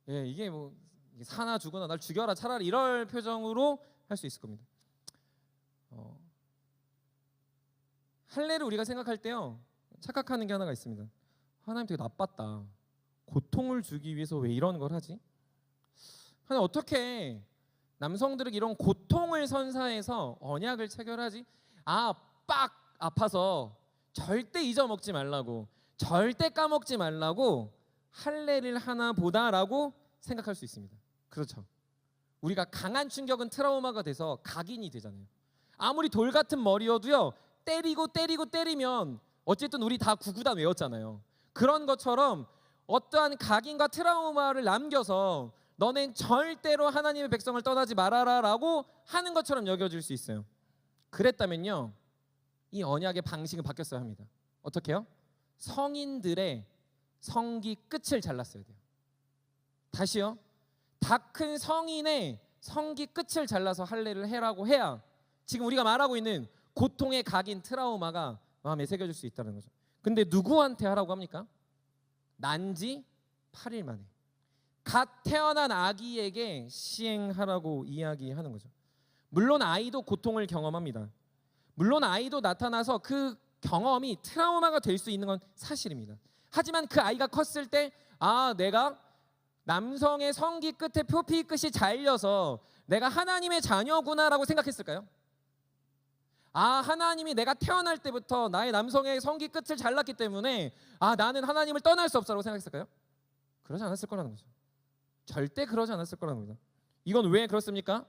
이게 뭐 사나 죽으나 날 죽여라 차라리 이럴 표정으로 할 수 있을 겁니다. 할례를 우리가 생각할 때요, 착각하는 게 하나가 있습니다. 하나님 되게 나빴다. 고통을 주기 위해서 왜 이런 걸 하지? 하나님 어떻게 남성들에게 이런 고통을 선사해서 언약을 체결하지? 빡 아파서 절대 잊어먹지 말라고, 절대 까먹지 말라고 할례를 하나 보다라고 생각할 수 있습니다. 그렇죠. 우리가 강한 충격은 트라우마가 돼서 각인이 되잖아요. 아무리 돌 같은 머리여도요, 때리면 어쨌든 우리 다 구구단 외웠잖아요. 그런 것처럼 어떠한 각인과 트라우마를 남겨서 너넨 절대로 하나님의 백성을 떠나지 말아라라고 하는 것처럼 여겨질 수 있어요. 그랬다면요, 이 언약의 방식은 바뀌었어야 합니다. 어떻게요? 성인들의 성기 끝을 잘랐어야 돼요. 다시요, 다 큰 성인의 성기 끝을 잘라서 할례를 해라고 해야 지금 우리가 말하고 있는 고통의 각인 트라우마가 마음에 새겨질 수 있다는 거죠. 근데 누구한테 하라고 합니까? 난지 8일 만에 갓 태어난 아기에게 시행하라고 이야기하는 거죠. 물론 아이도 고통을 경험합니다. 물론 아이도 나타나서 그 경험이 트라우마가 될 수 있는 건 사실입니다. 하지만 그 아이가 컸을 때 내가 남성의 성기 끝에 표피 끝이 잘려서 내가 하나님의 자녀구나라고 생각했을까요? 하나님이 내가 태어날 때부터 나의 남성의 성기 끝을 잘랐기 때문에 나는 하나님을 떠날 수 없어라고 생각했을까요? 그러지 않았을 거라는 거죠. 절대 그러지 않았을 거라는 겁니다. 이건 왜 그렇습니까?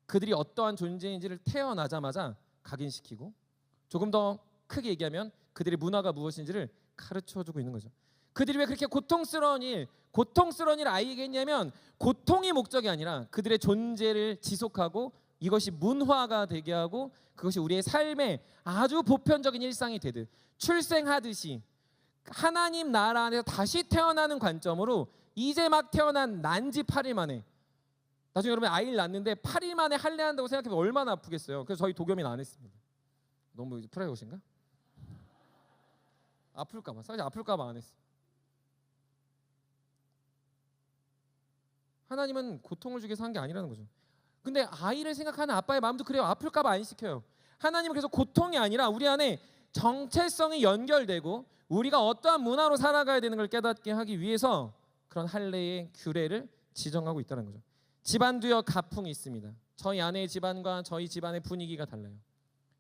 그들이 어떠한 존재인지를 태어나자마자 각인시키고, 조금 더 크게 얘기하면 그들의 문화가 무엇인지를 가르쳐주고 있는 거죠. 그들이 왜 그렇게 고통스러운 일 아이에게 했냐면, 고통이 목적이 아니라 그들의 존재를 지속하고 이것이 문화가 되게 하고 그것이 우리의 삶의 아주 보편적인 일상이 되듯, 출생하듯이 하나님 나라 안에서 다시 태어나는 관점으로 이제 막 태어난 난지 8일 만에, 나중에 여러분 아이를 낳는데 8일 만에 할례한다고 생각해보면 얼마나 아프겠어요. 그래서 저희 도겸이는 안 했습니다. 너무 프라이버신가? 아플까봐, 사실 아플까봐 안 했어. 하나님은 고통을 주기 위해서 한 게 아니라는 거죠. 근데 아이를 생각하는 아빠의 마음도 그래요. 아플까봐 안 시켜요. 하나님은 그래서 고통이 아니라 우리 안에 정체성이 연결되고 우리가 어떠한 문화로 살아가야 되는 걸 깨닫게 하기 위해서 그런 할례의 규례를 지정하고 있다는 거죠. 집안도요 가풍이 있습니다. 저희 아내의 집안과 저희 집안의 분위기가 달라요.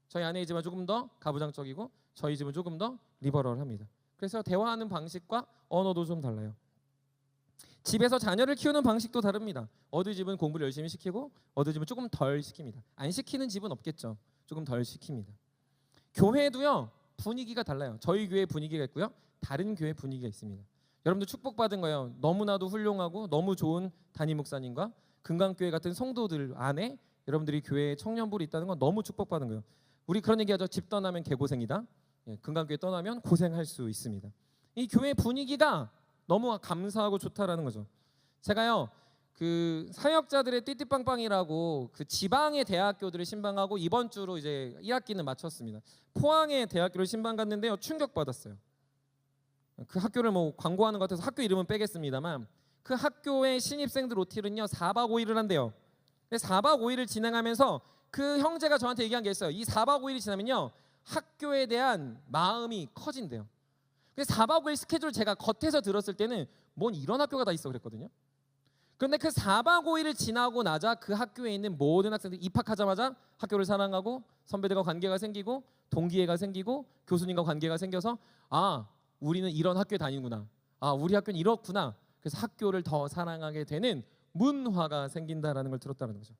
저희 아내의 집은 조금 더 가부장적이고 저희 집은 조금 더 리버럴합니다. 그래서 대화하는 방식과 언어도 좀 달라요. 집에서 자녀를 키우는 방식도 다릅니다. 어느 집은 공부를 열심히 시키고 어느 집은 조금 덜 시킵니다. 안 시키는 집은 없겠죠. 조금 덜 시킵니다. 교회도요, 분위기가 달라요. 저희 교회 분위기가 있고요, 다른 교회 분위기가 있습니다. 여러분들 축복받은 거예요. 너무나도 훌륭하고 너무 좋은 담임 목사님과 금강교회 같은 성도들 안에 여러분들이 교회에 청년부를 있다는 건 너무 축복받은 거예요. 우리 그런 얘기하죠. 집 떠나면 개고생이다. 금강교회 떠나면 고생할 수 있습니다. 이 교회 분위기가 너무 감사하고 좋다라는 거죠. 제가요, 그 사역자들의 띠띠빵빵이라고 그 지방의 대학교들을 신방하고 이번 주로 이제 1학기는 마쳤습니다. 포항의 대학교를 신방 갔는데요, 충격받았어요. 그 학교를 뭐 광고하는 것 같아서 학교 이름은 빼겠습니다만, 그 학교의 신입생들 OT는요 4박 5일을 한대요. 근데 4박 5일을 진행하면서 그 형제가 저한테 얘기한 게 있어요. 이 4박 5일이 지나면요 학교에 대한 마음이 커진대요. 그래서 4박 5일 스케줄 제가 겉에서 들었을 때는 뭔 이런 학교가 다 있어 그랬거든요. 그런데 그 4박 5일을 지나고 나자 그 학교에 있는 모든 학생들이 입학하자마자 학교를 사랑하고 선배들과 관계가 생기고 동기애가 생기고 교수님과 관계가 생겨서 아, 우리는 이런 학교에 다니는구나. 아, 우리 학교는 이렇구나. 그래서 학교를 더 사랑하게 되는 문화가 생긴다라는 걸 들었다는 거죠.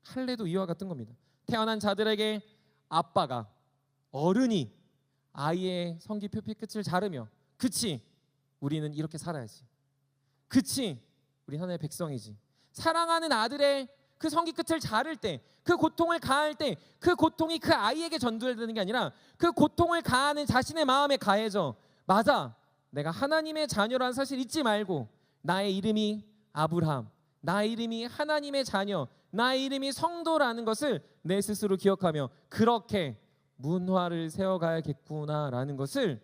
할례도 이와 같은 겁니다. 태어난 자들에게 아빠가, 어른이 아이의 성기 표피 끝을 자르며, 그치, 우리는 이렇게 살아야지. 그치, 우리 하나님의 백성이지. 사랑하는 아들의 그 성기 끝을 자를 때, 그 고통을 가할 때, 그 고통이 그 아이에게 전달되는 게 아니라 그 고통을 가하는 자신의 마음에 가해져. 맞아, 내가 하나님의 자녀라는 사실 잊지 말고 나의 이름이 아브라함, 나의 이름이 하나님의 자녀, 나의 이름이 성도라는 것을 내 스스로 기억하며 그렇게 문화를 세워가야겠구나라는 것을,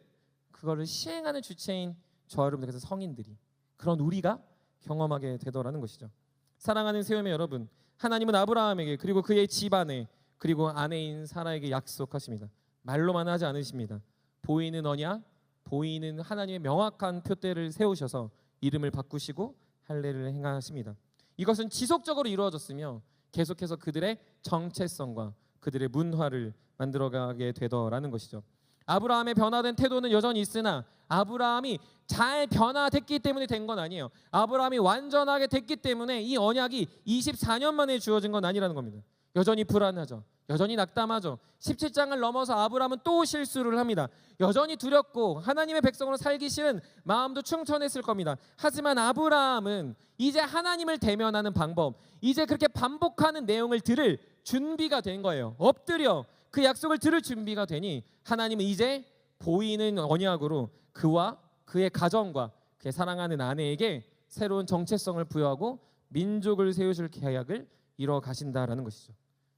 그거를 시행하는 주체인 저 여러분들, 그래서 성인들이, 그런 우리가 경험하게 되더라는 것이죠. 사랑하는 세움의 여러분, 하나님은 아브라함에게 그리고 그의 집안에 그리고 아내인 사라에게 약속하십니다. 말로만 하지 않으십니다. 보이는 언약, 보이는 하나님의 명확한 표대를 세우셔서 이름을 바꾸시고 할례를 행하십니다. 이것은 지속적으로 이루어졌으며 계속해서 그들의 정체성과 그들의 문화를 만들어가게 되더라는 것이죠. 아브라함의 변화된 태도는 여전히 있으나 아브라함이 잘 변화됐기 때문에 된 건 아니에요. 아브라함이 완전하게 됐기 때문에 이 언약이 24년 만에 주어진 건 아니라는 겁니다. 여전히 불안하죠. 여전히 낙담하죠. 17장을 넘어서 아브라함은 또 실수를 합니다. 여전히 두렵고 하나님의 백성으로 살기 싫은 마음도 충천했을 겁니다. 하지만 아브라함은 이제 하나님을 대면하는 방법, 이제 그렇게 반복하는 내용을 들을 준비가 된 거예요. 엎드려 그 약속을 들을 준비가 되니 하나님은 이제 보이는 언약으로 그와 그의 가정과 그의 사랑하는 아내에게 새로운 정체성을 부여하고 민족을 세우실 계약을 이뤄 가신다라는 것이죠.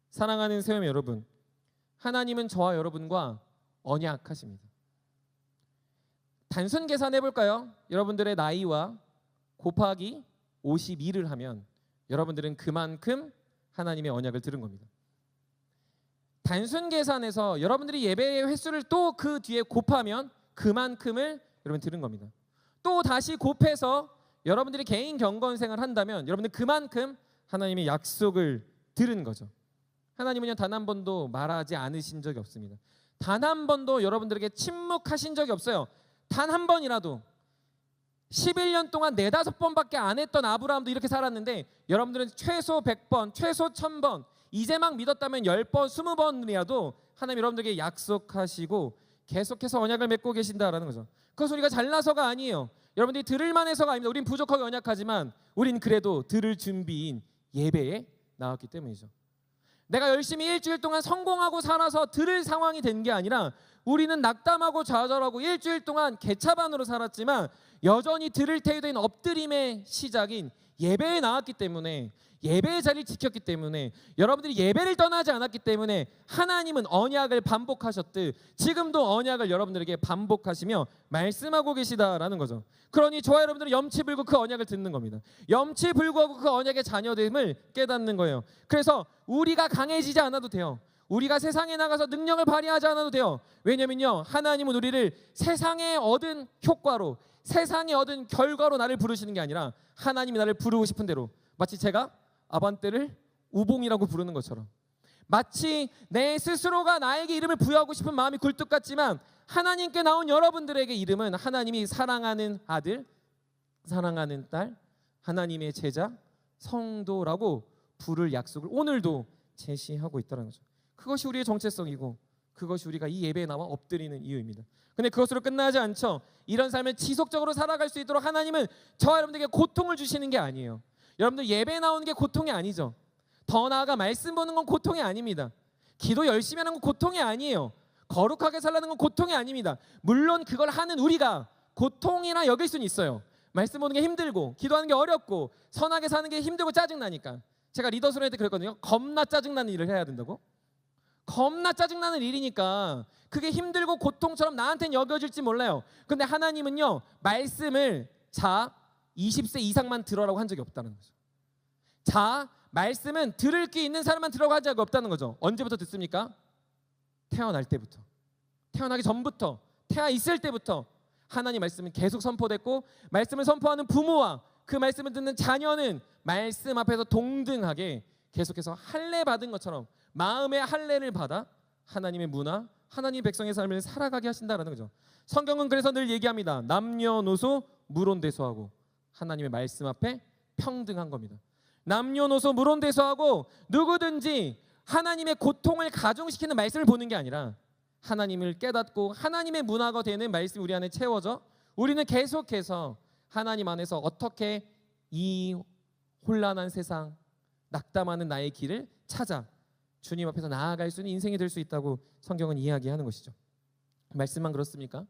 사랑하는 세움 여러분, 하나님은 저와 여러분과 언약하십니다. 단순 계산해 볼까요? 여러분들의 나이와 곱하기 52를 하면 여러분들은 그만큼 하나님의 언약을 들은 겁니다. 단순 계산해서 여러분들이 예배의 횟수를 또 그 뒤에 곱하면 그만큼을 여러분 들은 겁니다. 또 다시 곱해서 여러분들이 개인 경건생활을 한다면 여러분들 그만큼 하나님의 약속을 들은 거죠. 하나님은요 단 한 번도 말하지 않으신 적이 없습니다. 단 한 번도 여러분들에게 침묵하신 적이 없어요. 단 한 번이라도. 11년 동안 4-5번밖에 안 했던 아브라함도 이렇게 살았는데 여러분들은 최소 100번, 최소 1000번, 이제 막 믿었다면 10번, 20번이라도 하나님 여러분들에게 약속하시고 계속해서 언약을 맺고 계신다라는 거죠. 그것은 우리가 잘나서가 아니에요. 여러분들이 들을만 해서가 아닙니다. 우린 부족하게 언약하지만 우린 그래도 들을 준비인 예배에 나왔기 때문이죠. 내가 열심히 일주일 동안 성공하고 살아서 들을 상황이 된 게 아니라 우리는 낙담하고 좌절하고 일주일 동안 개차반으로 살았지만 여전히 들을 태도인 엎드림의 시작인 예배에 나왔기 때문에, 예배의 자리를 지켰기 때문에, 여러분들이 예배를 떠나지 않았기 때문에 하나님은 언약을 반복하셨듯 지금도 언약을 여러분들에게 반복하시며 말씀하고 계시다라는 거죠. 그러니 저와 여러분들은 염치 불구 그 언약을 듣는 겁니다. 염치 불구하고 그 언약의 자녀됨을 깨닫는 거예요. 그래서 우리가 강해지지 않아도 돼요. 우리가 세상에 나가서 능력을 발휘하지 않아도 돼요. 왜냐면요 하나님은 우리를 세상에 얻은 효과로, 세상에 얻은 결과로 나를 부르시는 게 아니라 하나님이 나를 부르고 싶은 대로, 마치 제가 아반떼를 우봉이라고 부르는 것처럼 마치 내 스스로가 나에게 이름을 부여하고 싶은 마음이 굴뚝 같지만 하나님께 나온 여러분들에게 이름은 하나님이 사랑하는 아들, 사랑하는 딸, 하나님의 제자, 성도라고 부를 약속을 오늘도 제시하고 있다는 거죠. 그것이 우리의 정체성이고 그것이 우리가 이 예배에 나와 엎드리는 이유입니다. 근데 그것으로 끝나지 않죠. 이런 삶을 지속적으로 살아갈 수 있도록 하나님은 저와 여러분들에게 고통을 주시는 게 아니에요. 여러분들 예배에 나오는 게 고통이 아니죠. 더 나아가 말씀 보는 건 고통이 아닙니다. 기도 열심히 하는 건 고통이 아니에요. 거룩하게 살라는 건 고통이 아닙니다. 물론 그걸 하는 우리가 고통이나 여길 수는 있어요. 말씀 보는 게 힘들고 기도하는 게 어렵고 선하게 사는 게 힘들고 짜증나니까. 제가 리더 수련회 때 그랬거든요. 겁나 짜증나는 일을 해야 된다고? 겁나 짜증나는 일이니까 그게 힘들고 고통처럼 나한테는 여겨질지 몰라요. 근데 하나님은요, 말씀을 자 20세 이상만 들어라고 한 적이 없다는 거죠. 자, 말씀은 들을 게 있는 사람만 들어가 한 적이 없다는 거죠. 언제부터 듣습니까? 태어날 때부터. 태어나기 전부터, 태아 있을 때부터 하나님 말씀은 계속 선포됐고, 말씀을 선포하는 부모와 그 말씀을 듣는 자녀는 말씀 앞에서 동등하게 계속해서 할례 받은 것처럼 마음의 할례를 받아 하나님의 문화, 하나님 백성의 삶을 살아가게 하신다라는 거죠. 성경은 그래서 늘 얘기합니다. 남녀노소 무론대소하고 하나님의 말씀 앞에 평등한 겁니다. 남녀노소 무론대소하고 누구든지 하나님의 고통을 가중시키는 말씀을 보는 게 아니라 하나님을 깨닫고 하나님의 문화가 되는 말씀이 우리 안에 채워져 우리는 계속해서 하나님 안에서 어떻게 이 혼란한 세상, 낙담하는 나의 길을 찾아 주님 앞에서 나아갈 수 있는 인생이 될 수 있다고 성경은 이야기하는 것이죠. 말씀만 그렇습니까?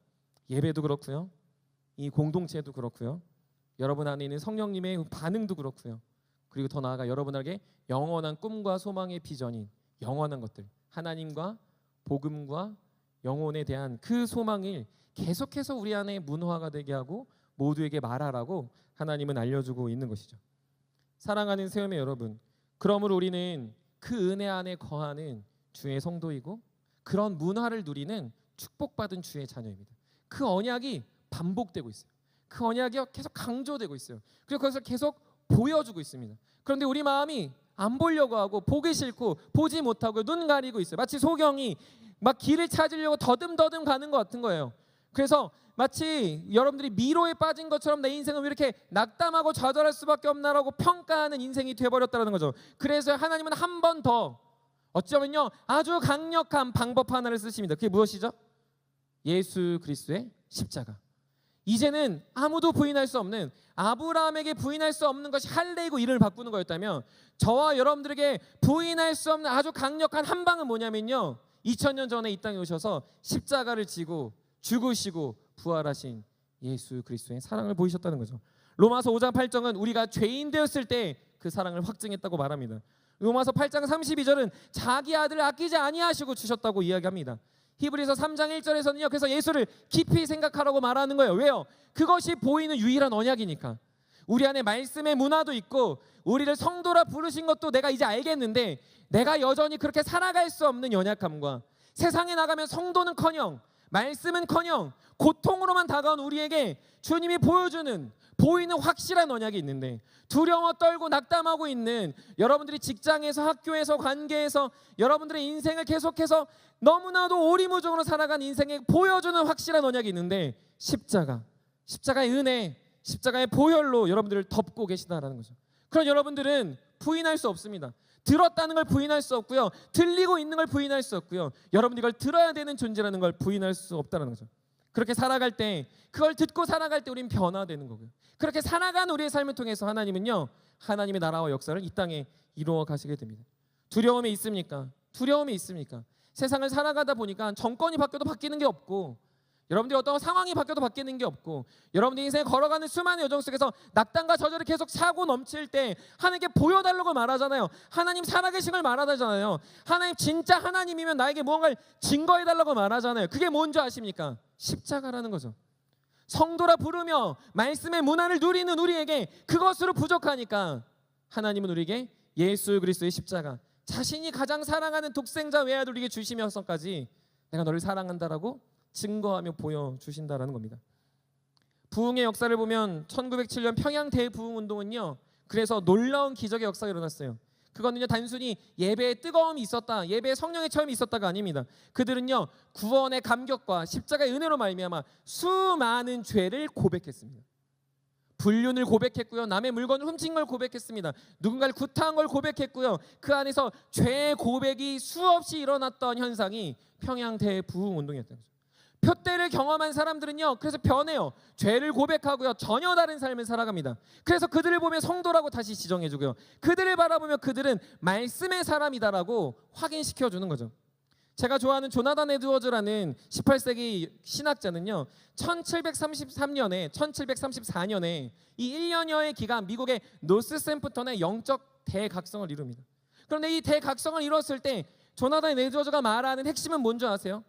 예배도 그렇고요. 이 공동체도 그렇고요. 여러분 안에 있는 성령님의 반응도 그렇고요. 그리고 더 나아가 여러분에게 영원한 꿈과 소망의 비전인 영원한 것들, 하나님과 복음과 영혼에 대한 그 소망을 계속해서 우리 안에 문화가 되게 하고 모두에게 말하라고 하나님은 알려주고 있는 것이죠. 사랑하는 세움의 여러분, 그러므로 우리는 그 은혜 안에 거하는 주의 성도이고 그런 문화를 누리는 축복받은 주의 자녀입니다. 그 언약이 반복되고 있어요. 그 언약이 계속 강조되고 있어요. 그리고 그것을 계속 보여주고 있습니다. 그런데 우리 마음이 안 보려고 하고 보기 싫고 보지 못하고 눈 가리고 있어요. 마치 소경이 막 길을 찾으려고 더듬더듬 가는 것 같은 거예요. 그래서 마치 여러분들이 미로에 빠진 것처럼 내 인생은 왜 이렇게 낙담하고 좌절할 수밖에 없나라고 평가하는 인생이 되어버렸다는 거죠. 그래서 하나님은 한 번 더 어쩌면요 아주 강력한 방법 하나를 쓰십니다. 그게 무엇이죠? 예수 그리스도의 십자가. 이제는 아무도 부인할 수 없는, 아브라함에게 부인할 수 없는 것이 할례이고 이름을 바꾸는 거였다면 저와 여러분들에게 부인할 수 없는 아주 강력한 한 방은 뭐냐면요, 2000년 전에 이 땅에 오셔서 십자가를 지고 죽으시고 부활하신 예수 그리스도의 사랑을 보이셨다는 거죠. 로마서 5장 8절은 우리가 죄인 되었을 때 그 사랑을 확증했다고 말합니다. 로마서 8장 32절은 자기 아들을 아끼지 아니하시고 주셨다고 이야기합니다. 히브리서 3장 1절에서는요 그래서 예수를 깊이 생각하라고 말하는 거예요. 왜요? 그것이 보이는 유일한 언약이니까. 우리 안에 말씀의 문화도 있고 우리를 성도라 부르신 것도 내가 이제 알겠는데 내가 여전히 그렇게 살아갈 수 없는 연약함과 세상에 나가면 성도는커녕 말씀은커녕 고통으로만 다가온 우리에게 주님이 보이는 확실한 언약이 있는데 두려워 떨고 낙담하고 있는 여러분들이 직장에서 학교에서 관계에서 여러분들의 인생을 계속해서 너무나도 오리무중으로 살아간 인생에 보여주는 확실한 언약이 있는데 십자가의 은혜, 십자가의 보혈로 여러분들을 덮고 계시다라는 거죠. 그럼 여러분들은 부인할 수 없습니다. 들었다는 걸 부인할 수 없고요. 들리고 있는 걸 부인할 수 없고요. 여러분들이 이걸 들어야 되는 존재라는 걸 부인할 수 없다는 거죠. 그렇게 살아갈 때, 그걸 듣고 살아갈 때 우리는 변화되는 거고요. 그렇게 살아가는 우리의 삶을 통해서 하나님은요 하나님의 나라와 역사를 이 땅에 이루어 가시게 됩니다. 두려움이 있습니까? 두려움이 있습니까? 세상을 살아가다 보니까 정권이 바뀌어도 바뀌는 게 없고 여러분들이 어떤 상황이 바뀌어도 바뀌는 게 없고 여러분들 인생에 걸어가는 수많은 여정 속에서 낙담과 저절을 계속 차고 넘칠 때 하나님께 보여달라고 말하잖아요. 하나님 살아계신 걸 말하잖아요. 하나님 진짜 하나님이면 나에게 무언가를 증거해달라고 말하잖아요. 그게 뭔지 아십니까? 십자가라는 거죠. 성도라 부르며 말씀의 문화를 누리는 우리에게 그것으로 부족하니까 하나님은 우리에게 예수 그리스도의 십자가, 자신이 가장 사랑하는 독생자 외아들 우리에게 주시면서까지 내가 너를 사랑한다라고 증거하며 보여주신다라는 겁니다. 부흥의 역사를 보면 1907년 평양 대부흥운동은요 그래서 놀라운 기적의 역사가 일어났어요. 그거는요 단순히 예배에 뜨거움이 있었다, 예배에 성령의 체험이 있었다가 아닙니다. 그들은요 구원의 감격과 십자가의 은혜로 말미암아 수많은 죄를 고백했습니다. 불륜을 고백했고요, 남의 물건을 훔친 걸 고백했습니다. 누군가를 구타한 걸 고백했고요. 그 안에서 죄의 고백이 수없이 일어났던 현상이 평양 대부흥운동이었던 거죠. 표대를 경험한 사람들은요 그래서 변해요. 죄를 고백하고요 전혀 다른 삶을 살아갑니다. 그래서 그들을 보면 성도라고 다시 지정해주고요, 그들을 바라보면 그들은 말씀의 사람이다라고 확인시켜주는 거죠. 제가 좋아하는 조나단 에드워즈라는 18세기 신학자는요 1734년에 이 1년여의 기간 미국의 노스샘프턴의 영적 대각성을 이룹니다. 그런데 이 대각성을 이뤘을 때 조나단 에드워즈가 말하는 핵심은 뭔지 아세요?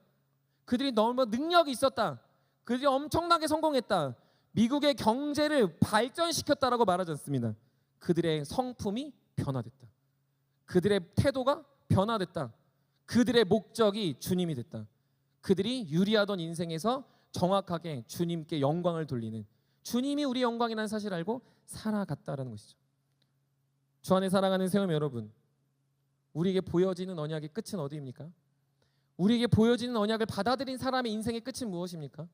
그들이 너무 능력이 있었다, 그들이 엄청나게 성공했다, 미국의 경제를 발전시켰다라고 말하지 않습니다. 그들의 성품이 변화됐다, 그들의 태도가 변화됐다, 그들의 목적이 주님이 됐다, 그들이 유리하던 인생에서 정확하게 주님께 영광을 돌리는, 주님이 우리 영광이라는 사실을 알고 살아갔다라는 것이죠. 주 안에 사랑하는 세움 여러분, 우리에게 보여지는 언약의 끝은 어디입니까? 우리에게 보여지는 언약을 받아들인 사람의 인생의 끝은 무엇입니까?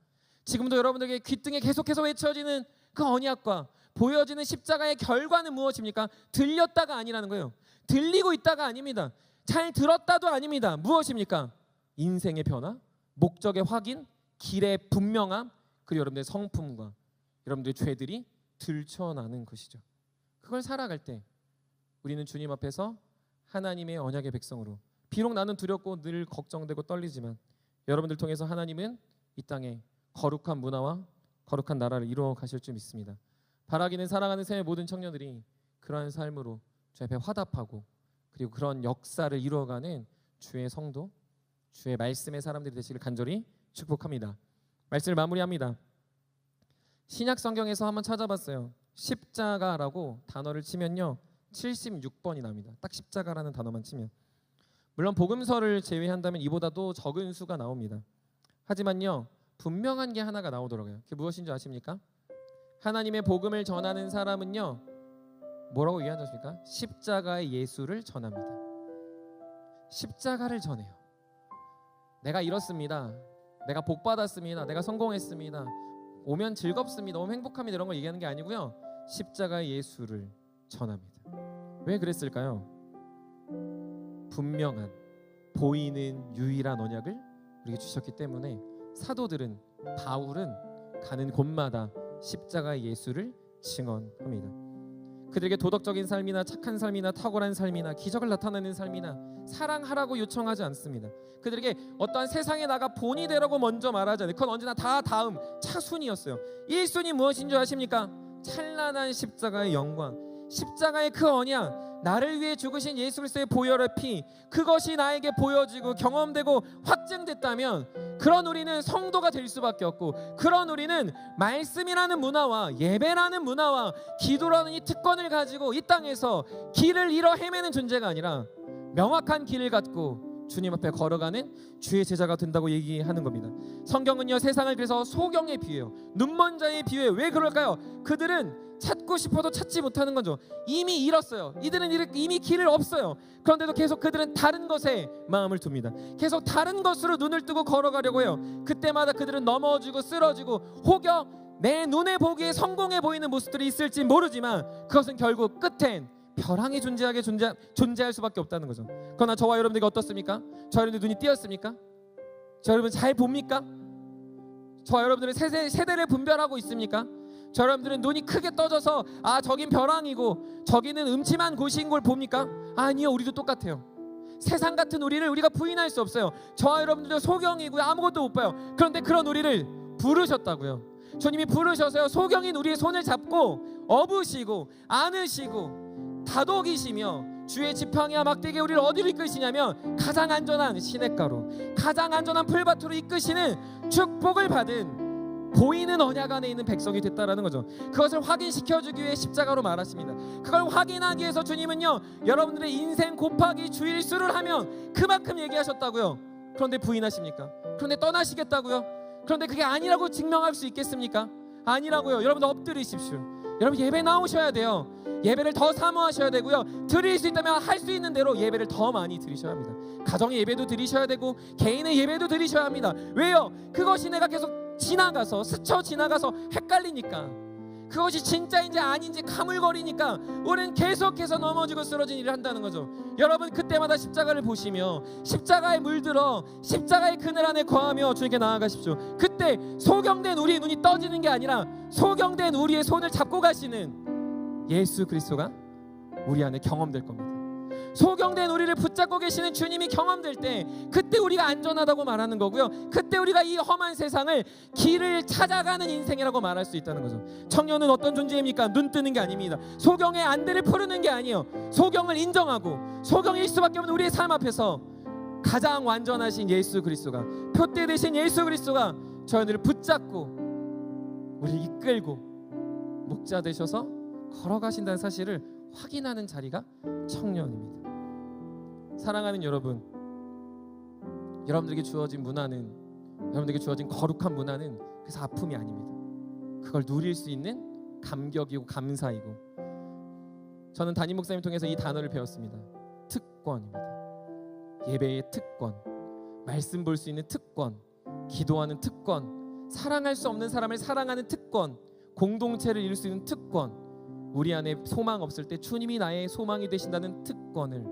지금도 여러분들에게 귓등에 계속해서 외쳐지는 그 언약과 보여지는 십자가의 결과는 무엇입니까? 들렸다가 아니라는 거예요. 들리고 있다가 아닙니다. 잘 들었다도 아닙니다. 무엇입니까? 인생의 변화, 목적의 확인, 길의 분명함, 그리고 여러분들의 성품과 여러분들의 죄들이 들춰나는 것이죠. 그걸 살아갈 때 우리는 주님 앞에서 하나님의 언약의 백성으로, 비록 나는 두렵고 늘 걱정되고 떨리지만 여러분들 통해서 하나님은 이 땅에 거룩한 문화와 거룩한 나라를 이루어 가실 줄 믿습니다. 바라기는 사랑하는 새 모든 청년들이 그러한 삶으로 주 앞에 화답하고 그리고 그런 역사를 이루어가는 주의 성도, 주의 말씀의 사람들이 되시길 간절히 축복합니다. 말씀을 마무리합니다. 신약 성경에서 한번 찾아봤어요. 십자가라고 단어를 치면요 76번이 납니다. 딱 십자가라는 단어만 치면. 물론 복음서를 제외한다면 이보다도 적은 수가 나옵니다. 하지만요 분명한 게 하나가 나오더라고요. 그게 무엇인 줄 아십니까? 하나님의 복음을 전하는 사람은요 뭐라고 얘기하셨습니까? 십자가의 예수를 전합니다. 십자가를 전해요. 내가 이렇습니다, 내가 복 받았습니다, 내가 성공했습니다, 오면 즐겁습니다, 오면 행복합니다, 이런 걸 얘기하는 게 아니고요 십자가의 예수를 전합니다. 왜 그랬을까요? 분명한 보이는 유일한 언약을 우리에게 주셨기 때문에 사도들은, 바울은 가는 곳마다 십자가의 예수를 증언합니다. 그들에게 도덕적인 삶이나 착한 삶이나 탁월한 삶이나 기적을 나타내는 삶이나 사랑하라고 요청하지 않습니다. 그들에게 어떠한 세상에 나가 본이 되라고 먼저 말하지 않아요. 그건 언제나 다 다음 차순위였어요. 1순위 무엇인 줄 아십니까? 찬란한 십자가의 영광, 십자가의 그 언약, 나를 위해 죽으신 예수 그리스도의 보혈의 피, 그것이 나에게 보여지고 경험되고 확증됐다면 그런 우리는 성도가 될 수밖에 없고, 그런 우리는 말씀이라는 문화와 예배라는 문화와 기도라는 이 특권을 가지고 이 땅에서 길을 잃어 헤매는 존재가 아니라 명확한 길을 갖고 주님 앞에 걸어가는 주의 제자가 된다고 얘기하는 겁니다. 성경은요 세상을 그래서 소경에 비유해요. 눈먼 자에 비유해요. 왜 그럴까요? 그들은 찾고 싶어도 찾지 못하는 거죠. 이미 잃었어요. 이들은 이미 길을 없어요. 그런데도 계속 그들은 다른 것에 마음을 둡니다. 계속 다른 것으로 눈을 뜨고 걸어가려고 해요. 그때마다 그들은 넘어지고 쓰러지고 혹여 내 눈에 보기에 성공해 보이는 모습들이 있을지 모르지만 그것은 결국 끝엔 벼랑이 존재할 수밖에 없다는 거죠. 그러나 저와 여러분들이 어떻습니까? 저 여러분들 눈이 띄었습니까? 저 여러분 잘 봅니까? 저와 여러분들은 세대를 분별하고 있습니까? 저 여러분들은 눈이 크게 떠져서 아 저긴 벼랑이고 저기는 음침한 곳인 걸 봅니까? 아니요, 우리도 똑같아요. 세상 같은 우리를 우리가 부인할 수 없어요. 저와 여러분들도 소경이고요, 아무것도 못 봐요. 그런데 그런 우리를 부르셨다고요. 주님이 부르셔서요 소경인 우리의 손을 잡고 업으시고 안으시고 다독이시며 주의 지팡이와 막대기에 우리를 어디로 이끄시냐면 가장 안전한 시냇가로, 가장 안전한 풀밭으로 이끄시는 축복을 받은 보이는 언약 안에 있는 백성이 됐다라는 거죠. 그것을 확인시켜주기 위해 십자가로 말하십니다. 그걸 확인하기 위해서 주님은요 여러분들의 인생 곱하기 주일수를 하면 그만큼 얘기하셨다고요. 그런데 부인하십니까? 그런데 떠나시겠다고요? 그런데 그게 아니라고 증명할 수 있겠습니까? 아니라고요. 여러분들 엎드리십시오. 여러분 예배 나오셔야 돼요. 예배를 더 사모하셔야 되고요. 드릴 수 있다면 할 수 있는 대로 예배를 더 많이 드리셔야 합니다. 가정의 예배도 드리셔야 되고 개인의 예배도 드리셔야 합니다. 왜요? 그것이 내가 계속 지나가서 스쳐 지나가서 헷갈리니까, 그것이 진짜인지 아닌지 가물거리니까 우리는 계속해서 넘어지고 쓰러진 일을 한다는 거죠. 여러분 그때마다 십자가를 보시며 십자가에 물들어 십자가의 그늘 안에 거하며 주님께 나아가십시오. 그때 소경된 우리의 눈이 떠지는 게 아니라 소경된 우리의 손을 잡고 가시는 예수 그리스도가 우리 안에 경험될 겁니다. 소경된 우리를 붙잡고 계시는 주님이 경험될 때 그때 우리가 안전하다고 말하는 거고요. 그때 우리가 이 험한 세상을 길을 찾아가는 인생이라고 말할 수 있다는 거죠. 청년은 어떤 존재입니까? 눈 뜨는 게 아닙니다. 소경의 안대를 푸르는 게 아니에요. 소경을 인정하고 소경일 수밖에 없는 우리의 삶 앞에서 가장 완전하신 예수 그리스도가, 표대 되신 예수 그리스도가 저희들을 붙잡고 우리를 이끌고 목자 되셔서 걸어가신다는 사실을 확인하는 자리가 청년입니다. 사랑하는 여러분, 여러분들에게 주어진 문화는, 여러분들에게 주어진 거룩한 문화는 그래서 아픔이 아닙니다. 그걸 누릴 수 있는 감격이고 감사이고, 저는 담임 목사님 통해서 이 단어를 배웠습니다. 특권입니다. 예배의 특권, 말씀 볼 수 있는 특권, 기도하는 특권, 사랑할 수 없는 사람을 사랑하는 특권, 공동체를 이룰 수 있는 특권, 우리 안에 소망 없을 때 주님이 나의 소망이 되신다는 특권을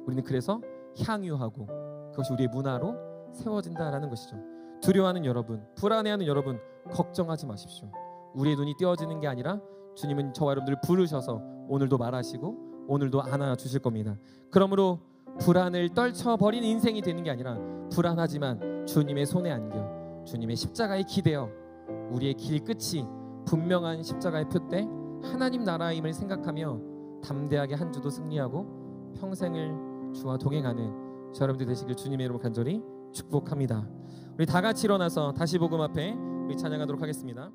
우리는 그래서 향유하고 그것이 우리의 문화로 세워진다라는 것이죠. 두려워하는 여러분, 불안해하는 여러분, 걱정하지 마십시오. 우리의 눈이 띄어지는 게 아니라 주님은 저와 여러분들을 부르셔서 오늘도 말하시고 오늘도 안아주실 겁니다. 그러므로 불안을 떨쳐버리는 인생이 되는 게 아니라 불안하지만 주님의 손에 안겨 주님의 십자가에 기대어 우리의 길 끝이 분명한 십자가의 표대 하나님 나라임을 생각하며 담대하게 한 주도 승리하고 평생을 주와 동행하는 저 여러분들 되시길 주님의 이름으로 간절히 축복합니다. 우리 다 같이 일어나서 다시 복음 앞에 우리 찬양하도록 하겠습니다.